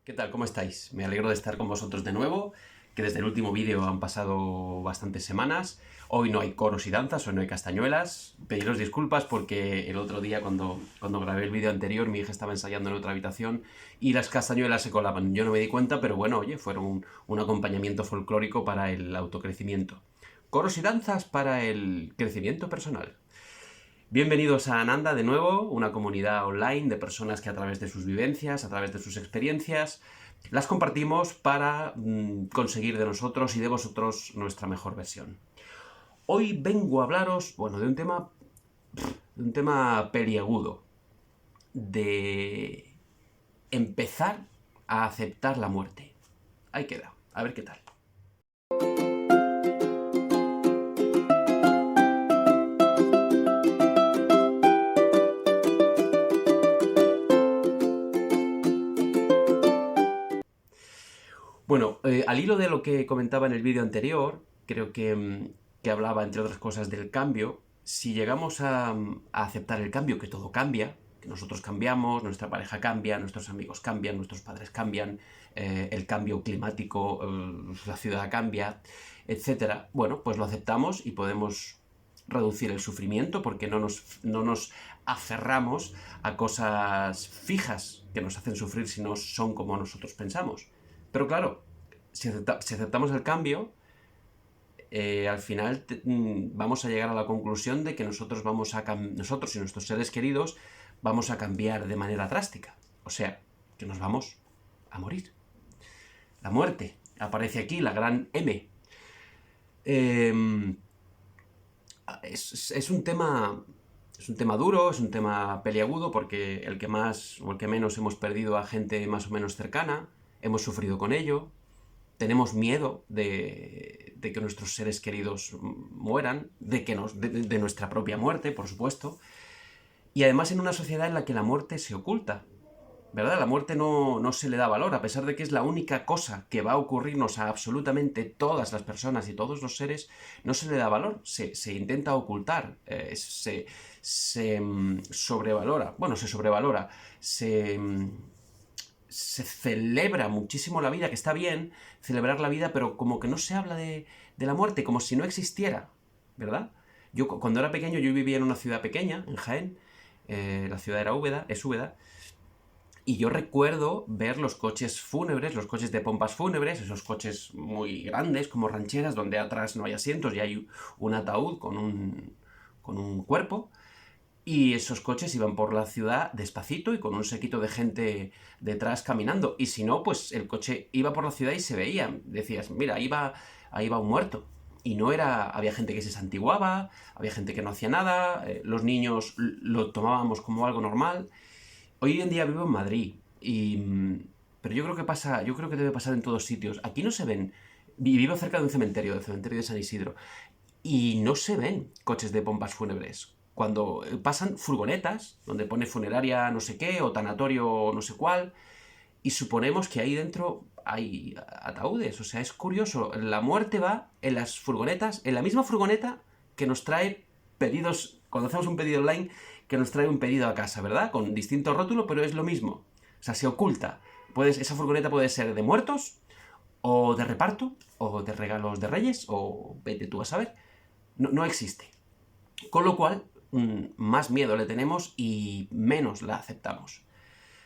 ¿Qué tal? ¿Cómo estáis? Me alegro de estar con vosotros de nuevo, que desde el último vídeo han pasado bastantes semanas. Hoy no hay coros y danzas, hoy no hay castañuelas. Pediros disculpas porque el otro día cuando grabé el vídeo anterior mi hija estaba ensayando en otra habitación y las castañuelas se colaban. Yo no me di cuenta, pero bueno, oye, fueron un acompañamiento folclórico para el autocrecimiento. Coros y danzas para el crecimiento personal. Bienvenidos a Ananda de nuevo, una comunidad online de personas que a través de sus vivencias, a través de sus experiencias, las compartimos para conseguir de nosotros y de vosotros nuestra mejor versión. Hoy vengo a hablaros, bueno, de un tema peliagudo, de empezar a aceptar la muerte. Ahí queda, a ver qué tal. Bueno, al hilo de lo que comentaba en el vídeo anterior, creo que hablaba, entre otras cosas, del cambio. Si llegamos a aceptar el cambio, que todo cambia, que nosotros cambiamos, nuestra pareja cambia, nuestros amigos cambian, nuestros padres cambian, el cambio climático, la ciudad cambia, etcétera. Bueno, pues lo aceptamos y podemos reducir el sufrimiento porque no nos aferramos a cosas fijas que nos hacen sufrir si no son como nosotros pensamos. Pero claro, si aceptamos el cambio, al final vamos a llegar a la conclusión de que nosotros y nuestros seres queridos vamos a cambiar de manera drástica. O sea, que nos vamos a morir. La muerte. Aparece aquí la gran M. Eh, es un tema. Es un tema duro, es un tema peliagudo, porque el que más o el que menos hemos perdido a gente más o menos cercana, hemos sufrido con ello, tenemos miedo de que nuestros seres queridos mueran, de nuestra propia muerte, por supuesto, y además en una sociedad en la que la muerte se oculta, ¿verdad? La muerte no se le da valor, a pesar de que es la única cosa que va a ocurrirnos a absolutamente todas las personas y todos los seres, no se le da valor, se intenta ocultar, se sobrevalora, bueno, se sobrevalora, se celebra muchísimo la vida, que está bien celebrar la vida, pero como que no se habla de la muerte, como si no existiera, ¿verdad? Yo cuando era pequeño, yo vivía en una ciudad pequeña, en Jaén, la ciudad era Úbeda, es Úbeda, y yo recuerdo ver los coches fúnebres, los coches de pompas fúnebres, esos coches muy grandes como rancheras, donde atrás no hay asientos y hay un ataúd con un cuerpo, y esos coches iban por la ciudad despacito y con un séquito de gente detrás caminando. Y si no, pues el coche iba por la ciudad y se veía. Decías, mira, ahí va un muerto. Y no era. Había gente que se santiguaba, había gente que no hacía nada, los niños lo tomábamos como algo normal. Hoy en día vivo en Madrid, pero yo creo que debe pasar en todos sitios. Aquí no se ven. Vivo cerca de un cementerio, del cementerio de San Isidro. Y no se ven coches de pompas fúnebres. Cuando pasan furgonetas, donde pone funeraria no sé qué, o tanatorio no sé cuál, y suponemos que ahí dentro hay ataúdes. O sea, es curioso. La muerte va en las furgonetas, en la misma furgoneta que nos trae pedidos, cuando hacemos un pedido online, que nos trae un pedido a casa, ¿verdad? Con distinto rótulo, pero es lo mismo. O sea, se oculta. Esa furgoneta puede ser de muertos, o de reparto, o de regalos de reyes, o vete tú a saber. No existe. Con lo cual, más miedo le tenemos y menos la aceptamos.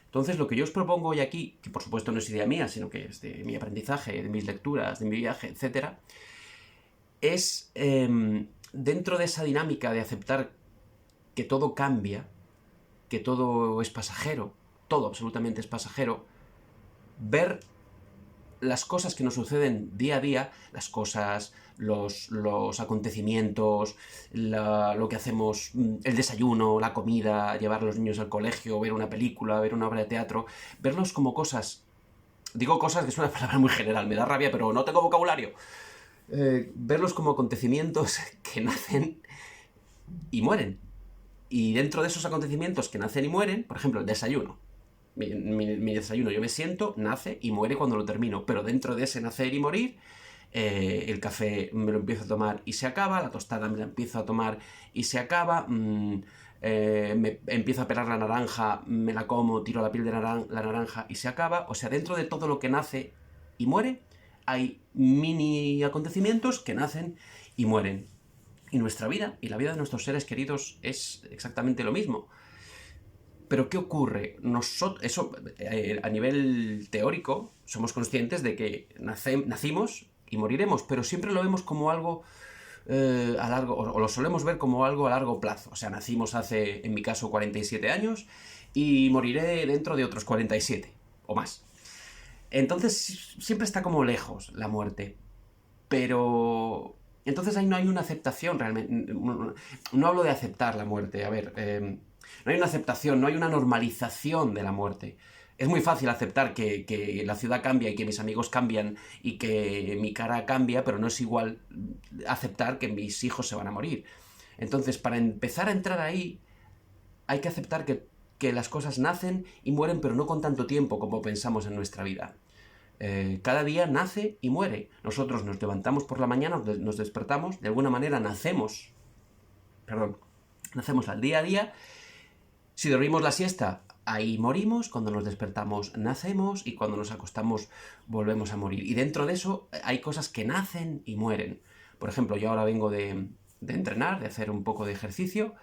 Entonces, lo que yo os propongo hoy aquí, que por supuesto no es idea mía, sino que es de mi aprendizaje, de mis lecturas, de mi viaje, etc., es dentro de esa dinámica de aceptar que todo cambia, que todo es pasajero, todo absolutamente es pasajero, ver las cosas que nos suceden día a día, las cosas, los acontecimientos, lo que hacemos, el desayuno, la comida, llevar a los niños al colegio, ver una película, ver una obra de teatro, verlos como cosas. Digo cosas que es una palabra muy general, me da rabia, pero no tengo vocabulario. Verlos como acontecimientos que nacen y mueren. Y dentro de esos acontecimientos que nacen y mueren, por ejemplo, el desayuno. Mi desayuno, yo me siento, nace y muere cuando lo termino, pero dentro de ese nacer y morir, el café me lo empiezo a tomar y se acaba, la tostada me la empiezo a tomar y se acaba, me empiezo a pelar la naranja, me la como, tiro la piel de la naranja y se acaba. O sea, dentro de todo lo que nace y muere, hay mini acontecimientos que nacen y mueren. Y nuestra vida y la vida de nuestros seres queridos es exactamente lo mismo. Pero ¿qué ocurre? A nivel teórico, somos conscientes de que nacimos y moriremos, pero siempre lo vemos como algo a largo, o lo solemos ver como algo a largo plazo. O sea, nacimos hace, en mi caso, 47 años y moriré dentro de otros 47 o más. Entonces, siempre está como lejos la muerte. Pero entonces ahí no hay una aceptación realmente. No hablo de aceptar la muerte, a ver, no hay una aceptación, no hay una normalización de la muerte. Es muy fácil aceptar que la ciudad cambia y que mis amigos cambian y que mi cara cambia, pero no es igual aceptar que mis hijos se van a morir. Entonces, para empezar a entrar ahí, hay que aceptar que las cosas nacen y mueren, pero no con tanto tiempo como pensamos en nuestra vida. Cada día nace y muere. Nosotros nos levantamos por la mañana, nos despertamos, de alguna manera nacemos al día a día. Si dormimos la siesta, ahí morimos. Cuando nos despertamos, nacemos. Y cuando nos acostamos, volvemos a morir. Y dentro de eso hay cosas que nacen y mueren. Por ejemplo, yo ahora vengo de entrenar, de hacer un poco de ejercicio.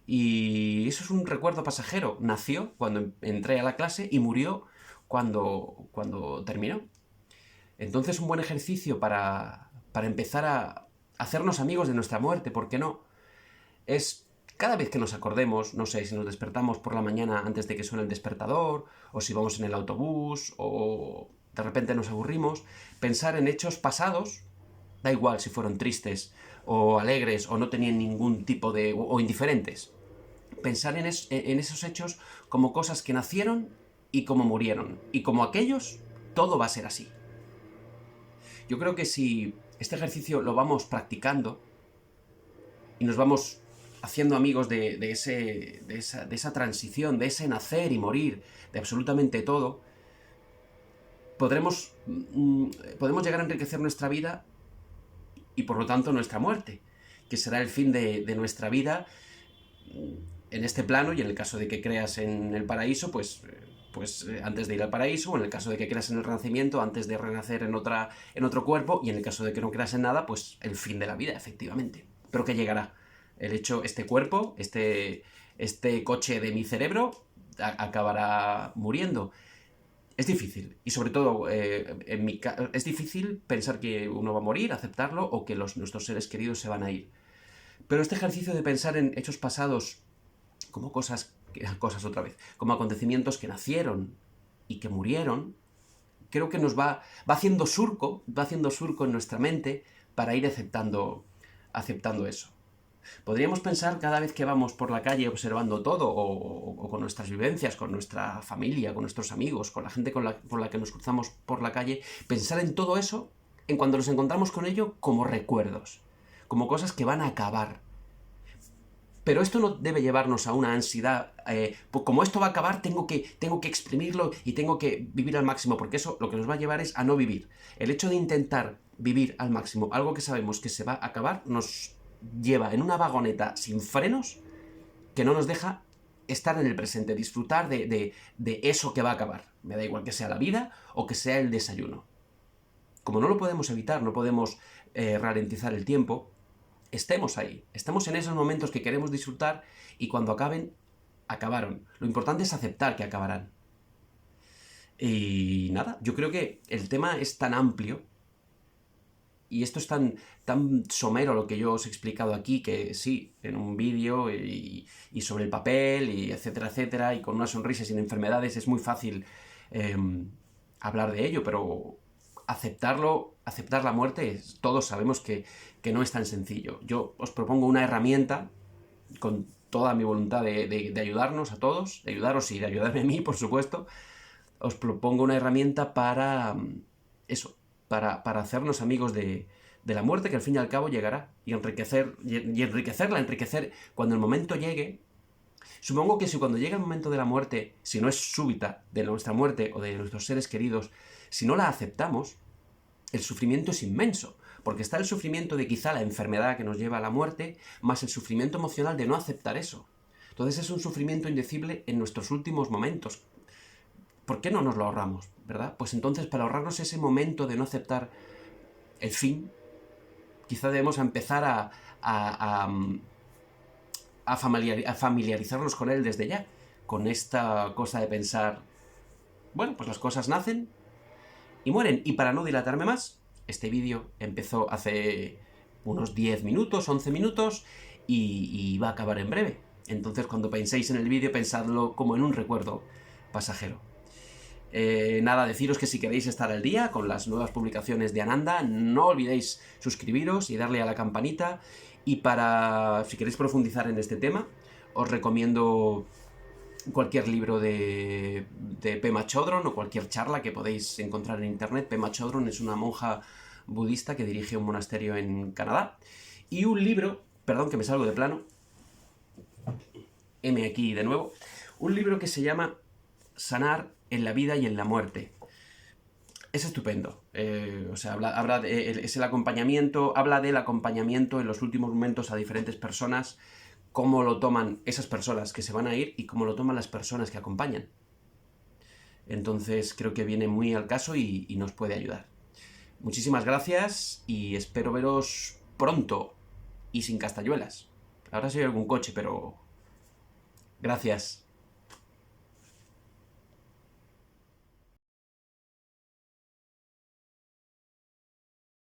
Y eso es un recuerdo pasajero. Nació cuando entré a la clase y murió cuando terminó. Entonces, un buen ejercicio para empezar a hacernos amigos de nuestra muerte, ¿por qué no? Es cada vez que nos acordemos, no sé, si nos despertamos por la mañana antes de que suene el despertador, o si vamos en el autobús, o de repente nos aburrimos, pensar en hechos pasados, da igual si fueron tristes, o alegres, o no tenían ningún tipo de... o indiferentes. Pensar en esos hechos como cosas que nacieron y como murieron. Y como aquellos, todo va a ser así. Yo creo que si este ejercicio lo vamos practicando y nos vamos haciendo amigos de esa transición, de ese nacer y morir, de absolutamente todo, podemos llegar a enriquecer nuestra vida y por lo tanto nuestra muerte, que será el fin de nuestra vida en este plano, y en el caso de que creas en el paraíso, pues antes de ir al paraíso, o en el caso de que creas en el renacimiento, antes de renacer en otro cuerpo, y en el caso de que no creas en nada, pues el fin de la vida, efectivamente. Pero que llegará. Este cuerpo, este coche de mi cerebro, acabará muriendo. Es difícil, y sobre todo es difícil pensar que uno va a morir, aceptarlo, o que nuestros seres queridos se van a ir. Pero este ejercicio de pensar en hechos pasados como cosas otra vez, como acontecimientos que nacieron y que murieron, creo que nos va haciendo surco en nuestra mente para ir aceptando eso. Podríamos pensar cada vez que vamos por la calle observando todo, o con nuestras vivencias, con nuestra familia, con nuestros amigos, con la gente por la que nos cruzamos por la calle, pensar en todo eso, en cuando nos encontramos con ello, como recuerdos, como cosas que van a acabar. Pero esto no debe llevarnos a una ansiedad, pues como esto va a acabar, tengo que exprimirlo y tengo que vivir al máximo, porque eso lo que nos va a llevar es a no vivir. El hecho de intentar vivir al máximo algo que sabemos que se va a acabar, nos lleva en una vagoneta sin frenos que no nos deja estar en el presente, disfrutar de eso que va a acabar. Me da igual que sea la vida o que sea el desayuno. Como no lo podemos evitar, no podemos ralentizar el tiempo, estemos ahí, estamos en esos momentos que queremos disfrutar, y cuando acaben, acabaron. Lo importante es aceptar que acabarán. Y nada, yo creo que el tema es tan amplio, y esto es tan somero lo que yo os he explicado aquí, que sí, en un vídeo y sobre el papel, y etcétera, etcétera, y con una sonrisa sin enfermedades, es muy fácil hablar de ello, pero aceptar la muerte, todos sabemos que no es tan sencillo. Yo os propongo una herramienta, con toda mi voluntad de ayudarnos a todos, de ayudaros y de ayudarme a mí, por supuesto. Os propongo una herramienta para eso, para hacernos amigos de la muerte, que al fin y al cabo llegará, y enriquecerla cuando el momento llegue. Supongo que si cuando llega el momento de la muerte, si no es súbita, de nuestra muerte o de nuestros seres queridos, si no la aceptamos, el sufrimiento es inmenso, porque está el sufrimiento de quizá la enfermedad que nos lleva a la muerte, más el sufrimiento emocional de no aceptar eso. Entonces es un sufrimiento indecible en nuestros últimos momentos. ¿Por qué no nos lo ahorramos, verdad? Pues entonces, para ahorrarnos ese momento de no aceptar el fin, quizá debemos empezar a familiarizarnos con él desde ya, con esta cosa de pensar, bueno, pues las cosas nacen y mueren. Y para no dilatarme más, este vídeo empezó hace unos 10 minutos, 11 minutos, y va a acabar en breve. Entonces, cuando penséis en el vídeo, pensadlo como en un recuerdo pasajero. Nada, deciros que si queréis estar al día con las nuevas publicaciones de Ananda, no olvidéis suscribiros y darle a la campanita. Y si queréis profundizar en este tema, os recomiendo cualquier libro de Pema Chodron o cualquier charla que podéis encontrar en internet. Pema Chodron es una monja budista que dirige un monasterio en Canadá. Y un libro, perdón que me salgo de plano, aquí de nuevo, un libro que se llama Sanar en la vida y en la muerte. Es estupendo. Es el acompañamiento, habla del acompañamiento en los últimos momentos a diferentes personas, cómo lo toman esas personas que se van a ir y cómo lo toman las personas que acompañan. Entonces creo que viene muy al caso y nos puede ayudar. Muchísimas gracias y espero veros pronto y sin castañuelas. Ahora sí hay algún coche, pero... Gracias.